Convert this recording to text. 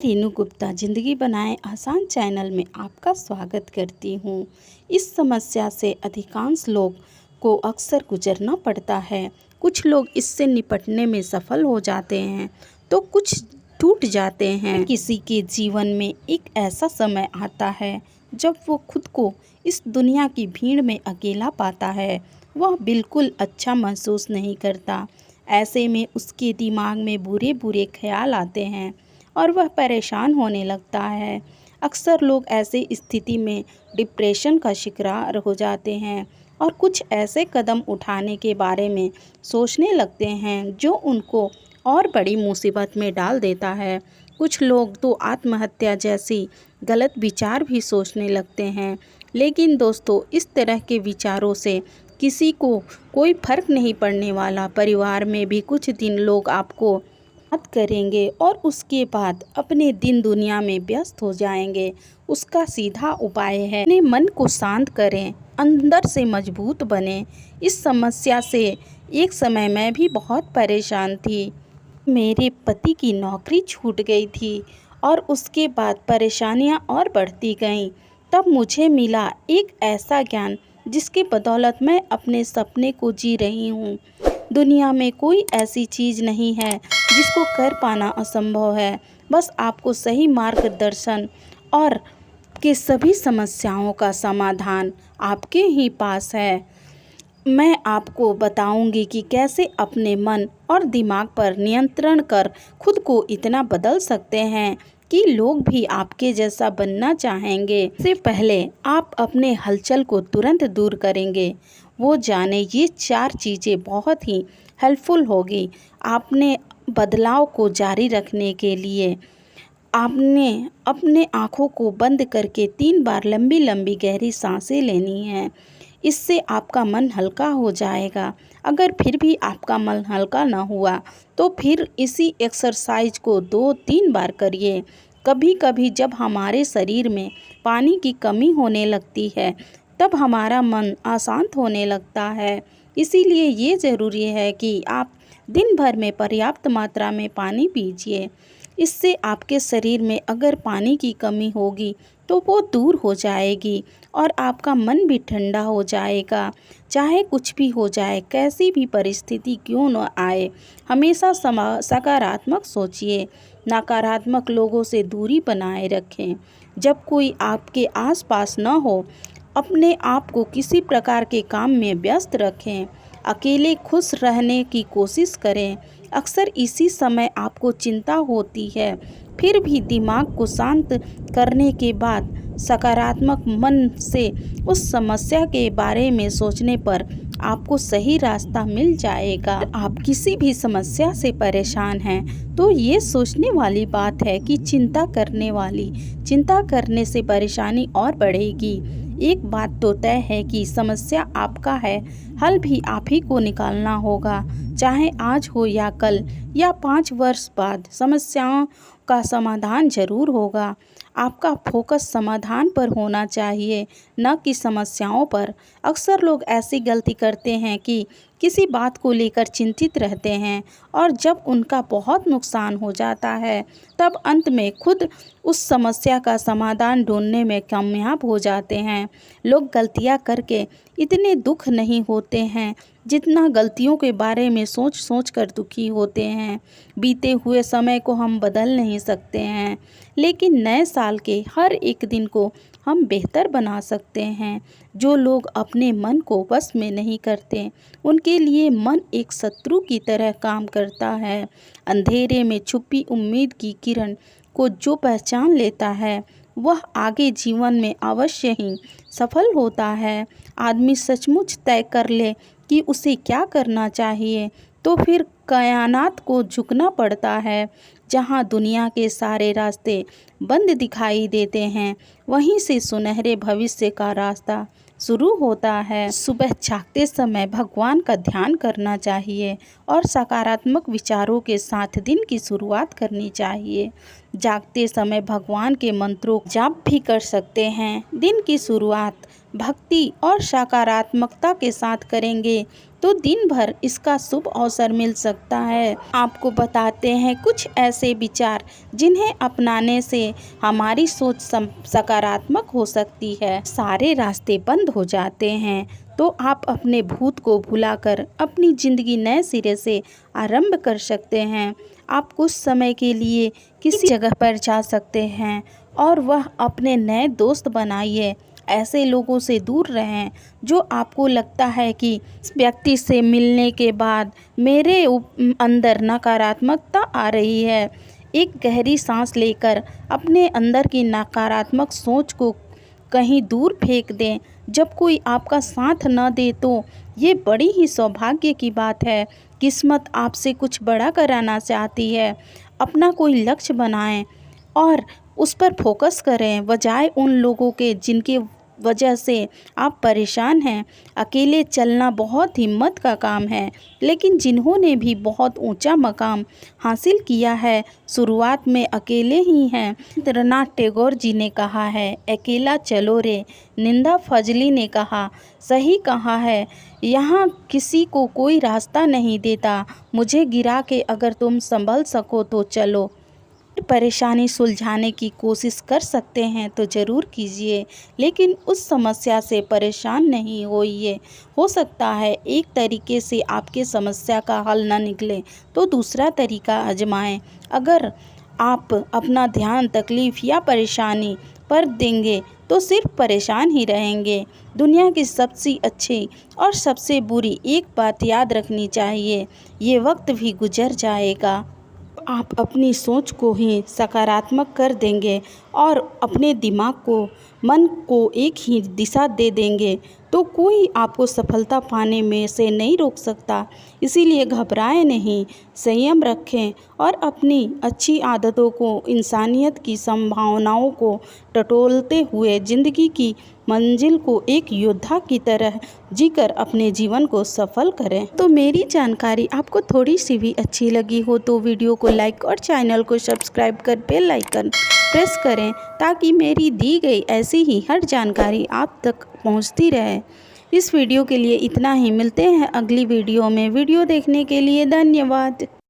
रीनू गुप्ता ज़िंदगी बनाए आसान चैनल में आपका स्वागत करती हूँ। इस समस्या से अधिकांश लोग को अक्सर गुजरना पड़ता है। कुछ लोग इससे निपटने में सफल हो जाते हैं तो कुछ टूट जाते हैं। किसी के जीवन में एक ऐसा समय आता है जब वो खुद को इस दुनिया की भीड़ में अकेला पाता है। वह बिल्कुल अच्छा महसूस नहीं करता। ऐसे में उसके दिमाग में बुरे बुरे ख्याल आते हैं और वह परेशान होने लगता है। अक्सर लोग ऐसी स्थिति में डिप्रेशन का शिकार हो जाते हैं और कुछ ऐसे कदम उठाने के बारे में सोचने लगते हैं जो उनको और बड़ी मुसीबत में डाल देता है। कुछ लोग तो आत्महत्या जैसी गलत विचार भी सोचने लगते हैं। लेकिन दोस्तों, इस तरह के विचारों से किसी को कोई फर्क नहीं पड़ने वाला। परिवार में भी कुछ दिन लोग आपको बात करेंगे और उसके बाद अपने दिन दुनिया में व्यस्त हो जाएंगे। उसका सीधा उपाय है अपने मन को शांत करें, अंदर से मजबूत बने। इस समस्या से एक समय मैं भी बहुत परेशान थी। मेरे पति की नौकरी छूट गई थी और उसके बाद परेशानियां और बढ़ती गईं। तब मुझे मिला एक ऐसा ज्ञान जिसकी बदौलत मैं अपने सपने को जी रही हूँ। दुनिया में कोई ऐसी चीज़ नहीं है जिसको कर पाना असंभव है। बस आपको सही मार्गदर्शन और के सभी समस्याओं का समाधान आपके ही पास है। मैं आपको बताऊंगी कि कैसे अपने मन और दिमाग पर नियंत्रण कर खुद को इतना बदल सकते हैं कि लोग भी आपके जैसा बनना चाहेंगे। इससे पहले आप अपने हलचल को तुरंत दूर करेंगे, वो जाने ये 4 चीज़ें बहुत ही हेल्पफुल होगी। आपने बदलाव को जारी रखने के लिए आपने अपने आँखों को बंद करके 3 बार लंबी लंबी गहरी सांसें लेनी है। इससे आपका मन हल्का हो जाएगा। अगर फिर भी आपका मन हल्का ना हुआ तो फिर इसी एक्सरसाइज को 2-3 बार करिए। कभी कभी जब हमारे शरीर में पानी की कमी होने लगती है तब हमारा मन अशांत होने लगता है। इसीलिए ये ज़रूरी है कि आप दिन भर में पर्याप्त मात्रा में पानी पीजिए। इससे आपके शरीर में अगर पानी की कमी होगी तो वो दूर हो जाएगी और आपका मन भी ठंडा हो जाएगा। चाहे कुछ भी हो जाए, कैसी भी परिस्थिति क्यों न आए, हमेशा सकारात्मक सोचिए। नकारात्मक लोगों से दूरी बनाए रखें। जब कोई आपके आसपास न हो, अपने आप को किसी प्रकार के काम में व्यस्त रखें। अकेले खुश रहने की कोशिश करें। अक्सर इसी समय आपको चिंता होती है। फिर भी दिमाग को शांत करने के बाद सकारात्मक मन से उस समस्या के बारे में सोचने पर आपको सही रास्ता मिल जाएगा। आप किसी भी समस्या से परेशान हैं तो ये सोचने वाली बात है कि चिंता करने से परेशानी और बढ़ेगी। एक बात तो तय है कि समस्या आपका है, हल भी आप ही को निकालना होगा। चाहे आज हो या कल या 5 वर्ष बाद, समस्याओं का समाधान जरूर होगा। आपका फोकस समाधान पर होना चाहिए, न कि समस्याओं पर। अक्सर लोग ऐसी गलती करते हैं कि किसी बात को लेकर चिंतित रहते हैं और जब उनका बहुत नुकसान हो जाता है तब अंत में खुद उस समस्या का समाधान ढूंढने में कामयाब हो जाते हैं। लोग गलतियां करके इतने दुख नहीं होते हैं जितना गलतियों के बारे में सोच सोच कर दुखी होते हैं। बीते हुए समय को हम बदल नहीं सकते हैं, लेकिन नए साल के हर एक दिन को हम बेहतर बना सकते हैं। जो लोग अपने मन को वश में नहीं करते, उनके लिए मन एक शत्रु की तरह काम करता है। अंधेरे में छुपी उम्मीद की किरण को जो पहचान लेता है, वह आगे जीवन में अवश्य ही सफल होता है। आदमी सचमुच तय कर ले कि उसे क्या करना चाहिए तो फिर कायनात को झुकना पड़ता है। जहाँ दुनिया के सारे रास्ते बंद दिखाई देते हैं, वहीं से सुनहरे भविष्य का रास्ता शुरू होता है। सुबह जागते समय भगवान का ध्यान करना चाहिए और सकारात्मक विचारों के साथ दिन की शुरुआत करनी चाहिए। जागते समय भगवान के मंत्रों जाप भी कर सकते हैं। दिन की शुरुआत भक्ति और सकारात्मकता के साथ करेंगे तो दिन भर इसका शुभ अवसर मिल सकता है। आपको बताते हैं कुछ ऐसे विचार जिन्हें अपनाने से हमारी सोच सकारात्मक हो सकती है। सारे रास्ते बंद हो जाते हैं तो आप अपने भूत को भुलाकर अपनी ज़िंदगी नए सिरे से आरंभ कर सकते हैं। आप कुछ समय के लिए किसी जगह पर जा सकते हैं और वह अपने नए दोस्त बनाइए। ऐसे लोगों से दूर रहें जो आपको लगता है कि इस व्यक्ति से मिलने के बाद मेरे अंदर नकारात्मकता आ रही है। एक गहरी सांस लेकर अपने अंदर की नकारात्मक सोच को कहीं दूर फेंक दें। जब कोई आपका साथ न दे तो ये बड़ी ही सौभाग्य की बात है। किस्मत आपसे कुछ बड़ा कराना चाहती है। अपना कोई लक्ष्य बनाएं और उस पर फोकस करें, बजाय उन लोगों के जिनके वजह से आप परेशान हैं। अकेले चलना बहुत हिम्मत का काम है, लेकिन जिन्होंने भी बहुत ऊंचा मकाम हासिल किया है शुरुआत में अकेले ही हैं। रवींद्रनाथ टैगोर जी ने कहा है, अकेला चलो रे। निंदा फजली ने कहा, सही कहा है, यहाँ किसी को कोई रास्ता नहीं देता। मुझे गिरा के अगर तुम संभल सको तो चलो। परेशानी सुलझाने की कोशिश कर सकते हैं तो ज़रूर कीजिए, लेकिन उस समस्या से परेशान नहीं होइए। हो सकता है एक तरीके से आपके समस्या का हल ना निकले तो दूसरा तरीका आजमाएं। अगर आप अपना ध्यान तकलीफ़ या परेशानी पर देंगे तो सिर्फ परेशान ही रहेंगे। दुनिया की सबसे अच्छी और सबसे बुरी एक बात याद रखनी चाहिए, ये वक्त भी गुजर जाएगा। आप अपनी सोच को ही सकारात्मक कर देंगे और अपने दिमाग को, मन को एक ही दिशा दे देंगे तो कोई आपको सफलता पाने में से नहीं रोक सकता। इसीलिए घबराएं नहीं, संयम रखें और अपनी अच्छी आदतों को, इंसानियत की संभावनाओं को टटोलते हुए ज़िंदगी की मंजिल को एक योद्धा की तरह जीकर अपने जीवन को सफल करें। तो मेरी जानकारी आपको थोड़ी सी भी अच्छी लगी हो तो वीडियो को लाइक और चैनल को सब्सक्राइब कर बेल आइकन प्रेस करें, ताकि मेरी दी गई ऐसी ही हर जानकारी आप तक पहुंचती रहे। इस वीडियो के लिए इतना ही। मिलते हैं अगली वीडियो में। वीडियो देखने के लिए धन्यवाद।